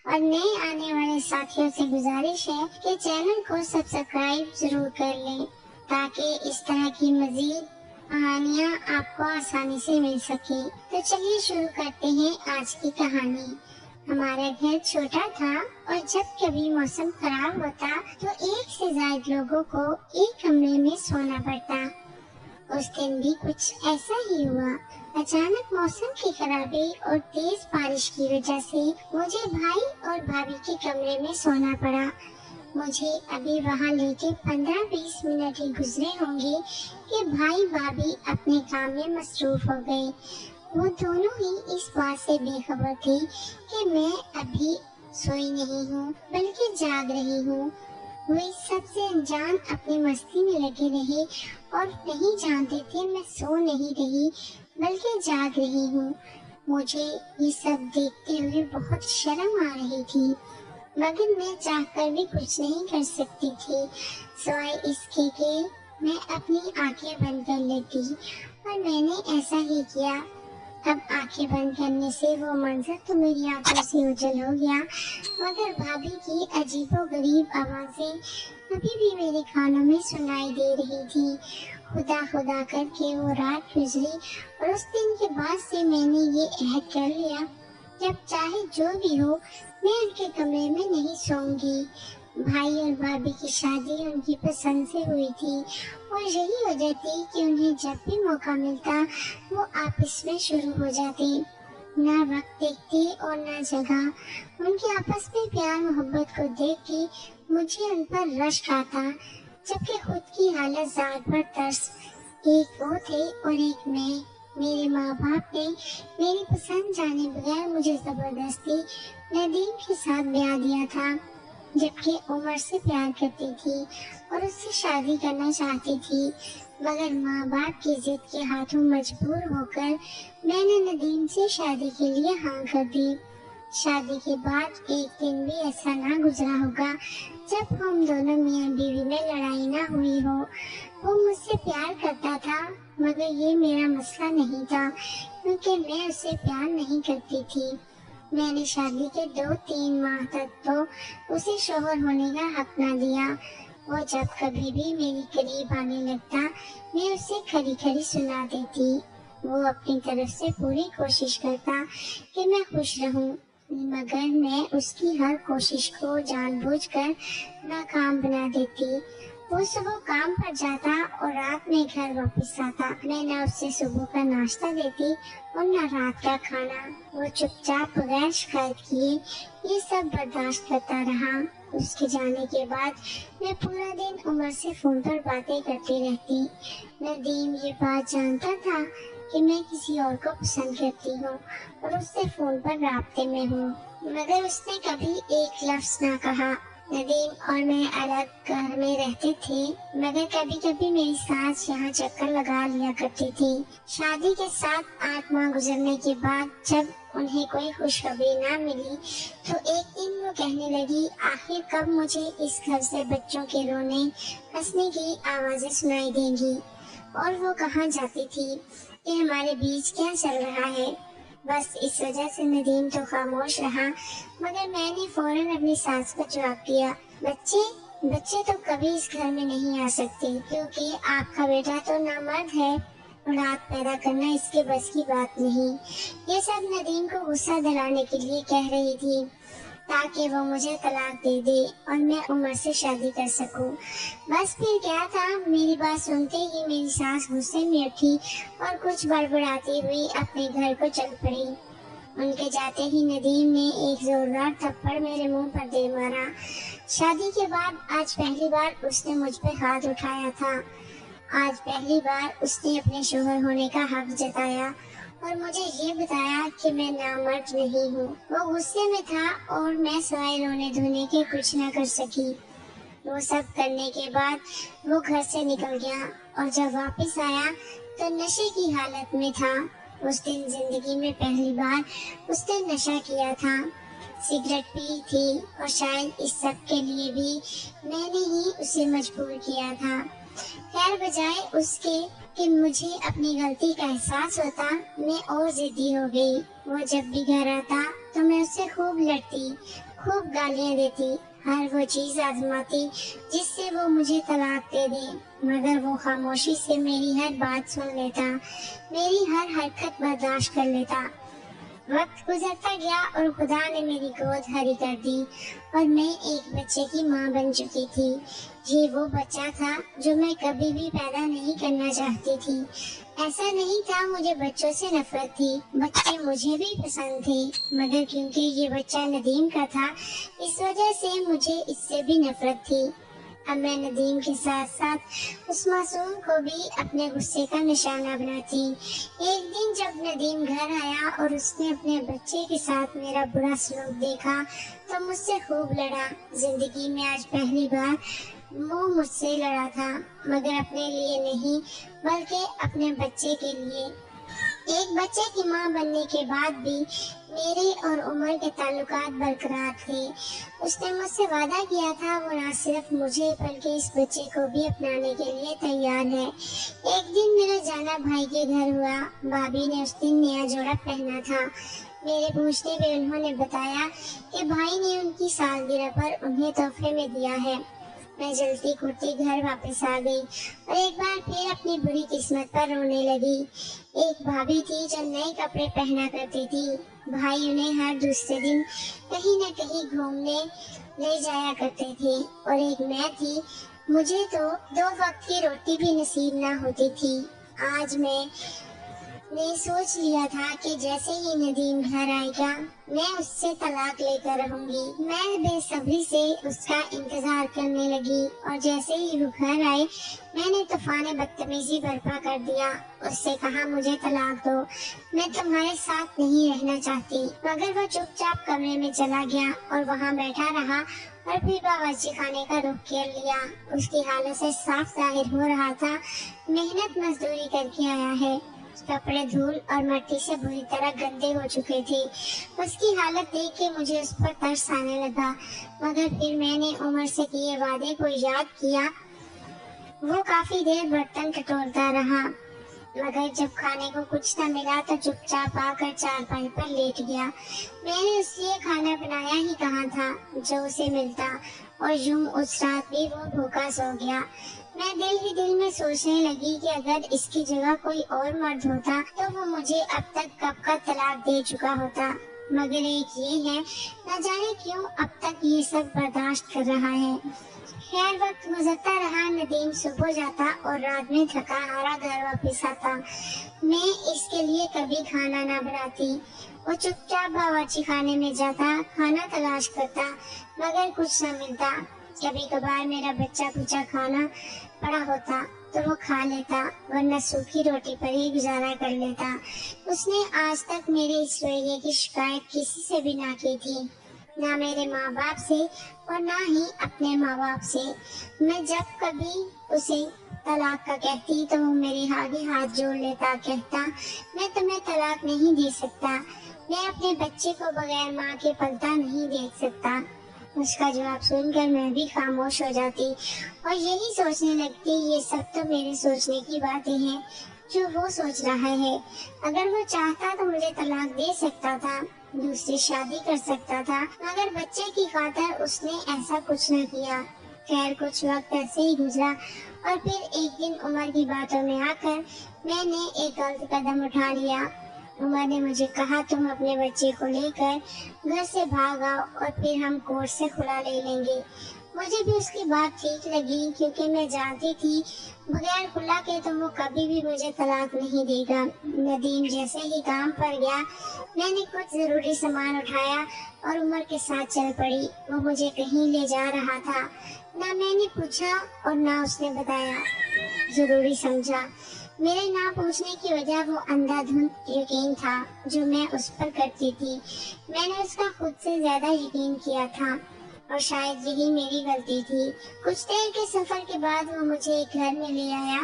और नए आने वाले साथियों से गुजारिश है कि चैनल को सब्सक्राइब जरूर कर लें ताकि इस तरह की मजीद कहानियाँ आपको आसानी से मिल सके। तो चलिए शुरू करते हैं आज की कहानी। हमारा घर छोटा था और जब कभी मौसम खराब होता तो एक से ज्यादा लोगों को एक कमरे में सोना पड़ता। उस दिन भी कुछ ऐसा ही हुआ। अचानक मौसम की खराबी और तेज बारिश की वजह से मुझे भाई और भाभी के कमरे में सोना पड़ा। मुझे अभी वहाँ लेके 15-20 मिनट ही गुजरे होंगे कि भाई भाभी अपने काम में मसरूफ हो गए। वो दोनों ही इस बात से बेखबर थे कि मैं अभी सोई नहीं हूँ बल्कि जाग रही हूँ। वे सबसे अनजान अपनी मस्ती में लगे रहे और नहीं जानते थे मैं सो नहीं रही बल्कि जाग रही हूँ। मुझे ये सब देखते हुए बहुत शर्म आ रही थी, मगर मैं चाहकर भी कुछ नहीं कर सकती थी सिवाय इसके कि मैं अपनी आंखें बंद कर लेती, और मैंने ऐसा ही किया। अब आंखें बंद करने से वो मंजर तो मेरी आंखों से ओझल हो गया, मगर भाभी की अजीबोगरीब आवाजें अभी भी मेरे कानों में सुनाई दे रही थी। खुदा खुदा करके वो रात गुजरी और उस दिन के बाद से मैंने ये अहद कर लिया कि अब चाहे जो भी हो मैं उनके कमरे में नहीं सोऊंगी। भाई और भाभी की शादी उनकी पसंद से हुई थी और यही वजह थी कि उन्हें जब भी मौका मिलता वो आपस में शुरू हो जाते। ना वक्त देखते और ना जगह। उनके आपस में प्यार मोहब्बत को देख के मुझे उन पर रश्क आता, जबकि खुद की हालत ज़ात पर तरस। एक वो थे और एक मैं। मेरे माँ बाप ने मेरी पसंद जाने बगैर मुझे जबरदस्ती नदीम के साथ ब्याह दिया था, जबकि उमर से प्यार करती थी और उससे शादी करना चाहती थी। मगर माँ बाप की जिद के हाथों मजबूर होकर मैंने नदीम से शादी के लिए हाँ कर दी। शादी के बाद एक दिन भी ऐसा ना गुजरा होगा जब हम दोनों मियाँ बीवी में लड़ाई ना हुई हो। वो मुझसे प्यार करता था, मगर ये मेरा मसला नहीं था क्योंकि मैं उससे प्यार नहीं करती थी। मैंने शादी के 2-3 माह तक तो उसे शोहर होने का हक ना दिया। वो जब कभी भी मेरे करीब आने लगता मैं उसे खरी खरी सुना देती। वो अपनी तरफ से पूरी कोशिश करता कि मैं खुश रहूं, मगर मैं उसकी हर कोशिश को जानबूझकर नाकाम बना देती। वो सुबह काम पर जाता और रात में घर वापस आता। मैं न उससे सुबह का नाश्ता देती और न रात का खाना। वो चुपचाप बगैर शिकायत किए ये सब बर्दाश्त करता रहा। उसके जाने के बाद मैं पूरा दिन उमर से फोन पर बातें करती रहती। नदीम ये बात जानता था कि मैं किसी और को पसंद करती हूँ और उससे फोन पर राब्ते में हूँ, मगर उसने कभी एक लफ्ज ना कहा। नदीम और मैं अलग घर में रहते थे, मगर कभी कभी मेरी सास यहाँ चक्कर लगा लिया करती थी। शादी के 7-8 माह गुजरने के बाद जब उन्हें कोई खुशखबरी ना मिली तो एक दिन वो कहने लगी, आखिर कब मुझे इस घर से बच्चों के रोने हंसने की आवाजें सुनाई देंगी। और वो कहाँ जाती थी कि हमारे बीच क्या चल रहा है। बस इस वजह से नदीम तो खामोश रहा, मगर मैंने फौरन अपनी सास को जवाब दिया, बच्चे तो कभी इस घर में नहीं आ सकते क्योंकि आपका बेटा तो नामर्द है। औलाद पैदा करना इसके बस की बात नहीं। ये सब नदीम को गुस्सा दिलाने के लिए कह रही थी ताकि वो मुझे तलाक दे दे और मैं उमर से शादी कर सकूं। बस फिर क्या था, मेरी बात सुनते ही मेरी सास गुस्से में उठी और कुछ बड़बड़ाती हुई अपने घर को चल पड़ी। उनके जाते ही नदीम ने एक जोरदार थप्पड़ मेरे मुंह पर दे मारा। शादी के बाद आज पहली बार उसने मुझ पर हाथ उठाया था। आज पहली बार उसने अपने शोहर होने का हक जताया और मुझे ये बताया कि मैं नामर्द नहीं हूँ। वो गुस्से में था और मैं सिवाय रोने धोने के कुछ न कर सकी। वो सब करने के बाद वो घर से निकल गया और जब वापस आया तो नशे की हालत में था। उस दिन जिंदगी में पहली बार उसने नशा किया था, सिगरेट पी थी और शायद इस सब के लिए भी मैंने ही उसे मजबूर किया था। खैर बजाय उसके कि मुझे अपनी गलती का एहसास होता, मैं और जिद्दी हो गई। वो जब भी घर आता तो मैं उससे खूब लड़ती, खूब गालियाँ देती, हर वो चीज आजमाती जिससे वो मुझे तलाक दे दे, मगर वो खामोशी से मेरी हर बात सुन लेता, मेरी हर हरकत बर्दाश्त कर लेता। वक्त गुजरता गया और खुदा ने मेरी गोद हरी कर दी और मैं एक बच्चे की माँ बन चुकी थी। ये वो बच्चा था जो मैं कभी भी पैदा नहीं करना चाहती थी। ऐसा नहीं था मुझे बच्चों से नफरत थी, बच्चे मुझे भी पसंद थे, मगर क्योंकि ये बच्चा नदीम का था, इस वजह से मुझे इससे भी नफरत थी। अब मैं नदीम के साथ साथ उस मासूम को भी अपने गुस्से का निशाना बनाती। एक दिन जब नदीम घर आया और उसने अपने बच्चे के साथ मेरा बुरा सलूक देखा तो मुझसे खूब लड़ा। जिंदगी में आज पहली बार वो मुझसे लड़ा था, मगर अपने लिए नहीं बल्कि अपने बच्चे के लिए। एक बच्चे की माँ बनने के बाद भी मेरे और उमर के ताल्लुकात बरकरार थे। उसने मुझसे वादा किया था वो न सिर्फ मुझे बल्कि इस बच्चे को भी अपनाने के लिए तैयार है। एक दिन मेरा जाना भाई के घर हुआ। भाभी ने उस दिन नया जोड़ा पहना था। मेरे पूछने पे उन्होंने बताया कि भाई ने उनकी सालगिरह पर उन्हें तोहफे में दिया है। मैं जल्दी कुर्ती घर वापस आ गई और एक बार फिर अपनी बुरी किस्मत पर रोने लगी। एक भाभी थी जो नए कपड़े पहना करती थी। भाई उन्हें हर दूसरे दिन कहीं न कहीं घूमने ले जाया करते थे और एक मैं थी, मुझे तो 2 वक्त की रोटी भी नसीब ना होती थी। आज मैं सोच लिया था कि जैसे ही नदीम घर आएगा मैं उससे तलाक लेकर रहूंगी। मैं बेसब्री से उसका इंतजार करने लगी और जैसे ही वो घर आए मैंने तूफान बदतमीजी बर्पा कर दिया। उससे कहा मुझे तलाक दो, मैं तुम्हारे साथ नहीं रहना चाहती। मगर वो चुपचाप कमरे में चला गया और वहाँ बैठा रहा और फिर बावर्ची खाने का रुख कर लिया। उसकी हालत से साफ जाहिर हो रहा था मेहनत मजदूरी करके आया है। कपड़े धूल और मिट्टी से बुरी तरह गंदे हो चुके थे। उसकी हालत देख के मुझे उस पर तरस आने लगा, मगर फिर मैंने उमर से किए वादे को याद किया। वो काफी देर बर्तन टटोलता रहा, मगर जब खाने को कुछ न मिला तो चुपचाप आकर चारपाई पर लेट गया। मैंने उसलिए खाना बनाया ही कहा था जो उसे मिलता, और यूं उस रात भी वो भूखा सो गया। मैं दिल ही दिल में सोचने लगी कि अगर इसकी जगह कोई और मर्द होता तो वो मुझे अब तक कब का तलाक दे चुका होता। मगर एक ये है, न जाने क्यों अब तक ये सब बर्दाश्त कर रहा है। खैर वक्त गुजरता रहा। नदीम सुबह जाता और रात में थका हारा घर वापस आता। मैं इसके लिए कभी खाना ना बनाती। वो चुपचाप बावर्ची खाने में जाता, खाना तलाश करता, मगर कुछ न मिलता। कभी कभार मेरा बच्चा कुचा खाना पड़ा होता तो वो खा लेता, वरना सूखी रोटी पर ही गुजारा कर लेता। उसने आज तक मेरे इस रवैये की शिकायत किसी से भी ना की थी, ना मेरे माँ बाप से और ना ही अपने माँ बाप से। मैं जब कभी उसे तलाक का कहती तो वो मेरे आगे हाथ जोड़ लेता, कहता मैं तुम्हें तलाक नहीं दे सकता, मैं अपने बच्चे को बगैर माँ के पलता नहीं देख सकता। उसका जवाब सुनकर मैं भी खामोश हो जाती और यही सोचने लगती ये सब तो मेरे सोचने की बातें हैं जो वो सोच रहा है। अगर वो चाहता तो मुझे तलाक दे सकता था, दूसरी शादी कर सकता था, मगर बच्चे की खातिर उसने ऐसा कुछ न किया। खैर कुछ वक्त ऐसे ही गुजरा और फिर एक दिन उमर की बातों में आकर मैंने एक गलत कदम उठा लिया। उमर ने मुझे कहा तुम अपने बच्चे को लेकर घर से भाग आओ और फिर हम कोर्ट से खुला ले लेंगे। मुझे भी उसकी बात ठीक लगी, क्योंकि मैं जानती थी बगैर खुला के तो वो कभी भी मुझे तलाक नहीं देगा। नदीम जैसे ही काम पर गया मैंने कुछ जरूरी सामान उठाया और उमर के साथ चल पड़ी। वो मुझे कहीं ले जा रहा था, ना मैंने पूछा और ना उसने बताया। जरूरी समझा। मेरे ना पूछने की वजह वो अंधाधुंध यकीन था जो मैं उस पर करती थी। मैंने उसका खुद से ज्यादा यकीन किया था और शायद यही मेरी गलती थी। कुछ देर के सफर के बाद वो मुझे एक घर में ले आया,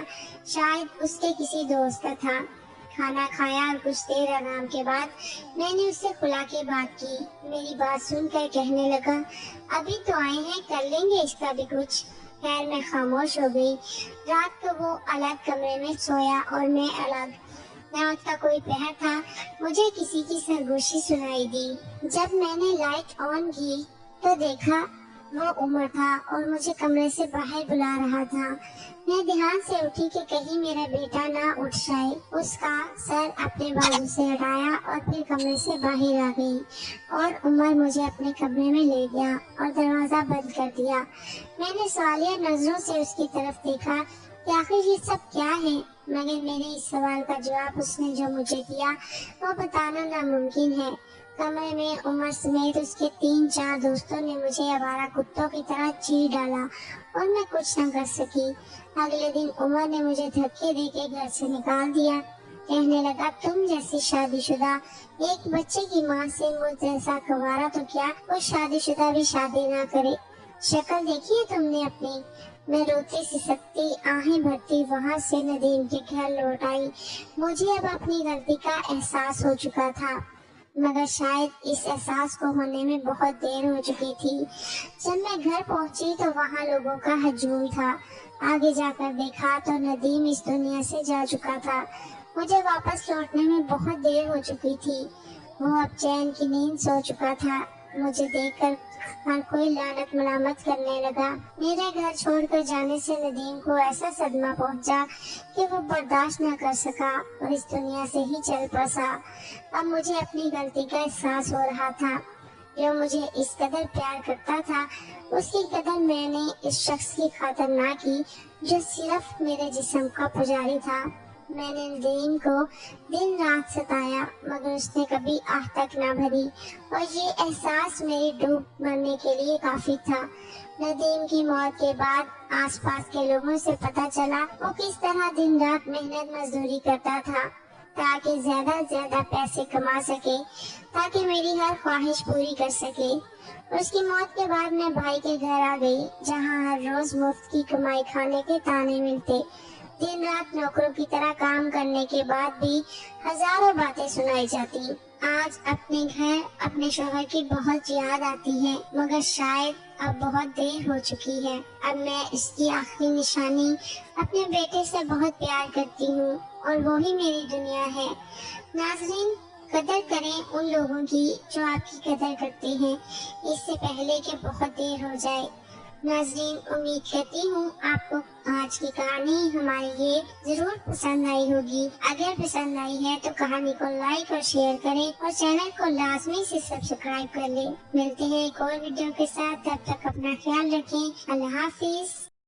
शायद उसके किसी दोस्त का था। खाना खाया और कुछ देर आराम के बाद मैंने उससे खुला के बात की। मेरी बात सुनकर कहने लगा अभी तो आए हैं, कर लेंगे इसका भी कुछ। खैर मैं खामोश हो गई। रात को वो अलग कमरे में सोया और मैं अलग। रात का कोई पहर था, मुझे किसी की सरगोशी सुनाई दी। जब मैंने लाइट ऑन की तो देखा वो उमर था और मुझे कमरे से बाहर बुला रहा था। मैं ध्यान से उठी कि कहीं मेरा बेटा ना उठ जाए। उसका सर अपने बाजू से हटाया और फिर कमरे से बाहर आ गई और उमर मुझे अपने कमरे में ले गया और दरवाजा बंद कर दिया। मैंने सवालिया नजरों से उसकी तरफ देखा कि आखिर ये सब क्या है, मगर मेरे इस सवाल का जवाब उसने जो मुझे दिया वो बताना नामुमकिन है। कमरे में उमर समेत उसके 3-4 दोस्तों ने मुझे आवारा कुत्तों की तरह चीर डाला और मैं कुछ न कर सकी। अगले दिन उमर ने मुझे धक्के देके घर से निकाल दिया। कहने लगा, तुम जैसी शादीशुदा एक बच्चे की माँ से मुझ जैसा गवारा तो क्या कोई शादीशुदा भी शादी ना करे। शक्ल देखी है तुमने अपनी। मैं रोती सिसकती आहें भरती वहां से नदीम के घर लौट आई। मुझे अब अपनी गलती का एहसास हो चुका था, मगर शायद इस एहसास को होने में बहुत देर हो चुकी थी। जब मैं घर पहुंची तो वहां लोगों का हजूम था। आगे जाकर देखा तो नदीम इस दुनिया से जा चुका था। मुझे वापस लौटने में बहुत देर हो चुकी थी। वो अब चैन की नींद सो चुका था। मुझे देखकर हर कोई लानत मलामत करने लगा। मेरे घर छोड़कर जाने से नदीम को ऐसा सदमा पहुंचा कि वो बर्दाश्त न कर सका और इस दुनिया से ही चल बसा। अब मुझे अपनी गलती का एहसास हो रहा था। जो मुझे इस कदर प्यार करता था, उसकी कदर मैंने इस शख्स की खातिर ना की जो सिर्फ मेरे जिस्म का पुजारी था। मैंने नदीम को दिन रात सताया, मगर उसने कभी आह तक ना भरी और ये एहसास मेरी डूब मरने के लिए काफी था। नदीम की मौत के बाद आसपास के लोगों से पता चला वो किस तरह दिन रात मेहनत मजदूरी करता था ताकि ज्यादा से ज्यादा पैसे कमा सके, ताकि मेरी हर ख्वाहिश पूरी कर सके। उसकी मौत के बाद मैं भाई के घर आ गई, जहाँ हर रोज मुफ्त की कमाई खाने के ताने मिलते। दिन रात नौकरों की तरह काम करने के बाद भी हजारों बातें सुनाई जाती। आज अपने घर अपने शोहर की बहुत याद आती है, मगर शायद अब बहुत देर हो चुकी है। अब मैं इसकी आखिरी निशानी अपने बेटे से बहुत प्यार करती हूँ और वो ही मेरी दुनिया है। नाज़रीन, कदर करें उन लोगों की जो आपकी कदर करते हैं, इससे पहले कि बहुत देर हो जाए। नाज़रीन, उम्मीद करती हूँ आपको आज की कहानी हमारी ये जरूर पसंद आई होगी। अगर पसंद आई है तो कहानी को लाइक और शेयर करें और चैनल को लाजमी से सब्सक्राइब कर लें। मिलते हैं एक और वीडियो के साथ, तब तक अपना ख्याल रखें। अल्लाह हाफिज।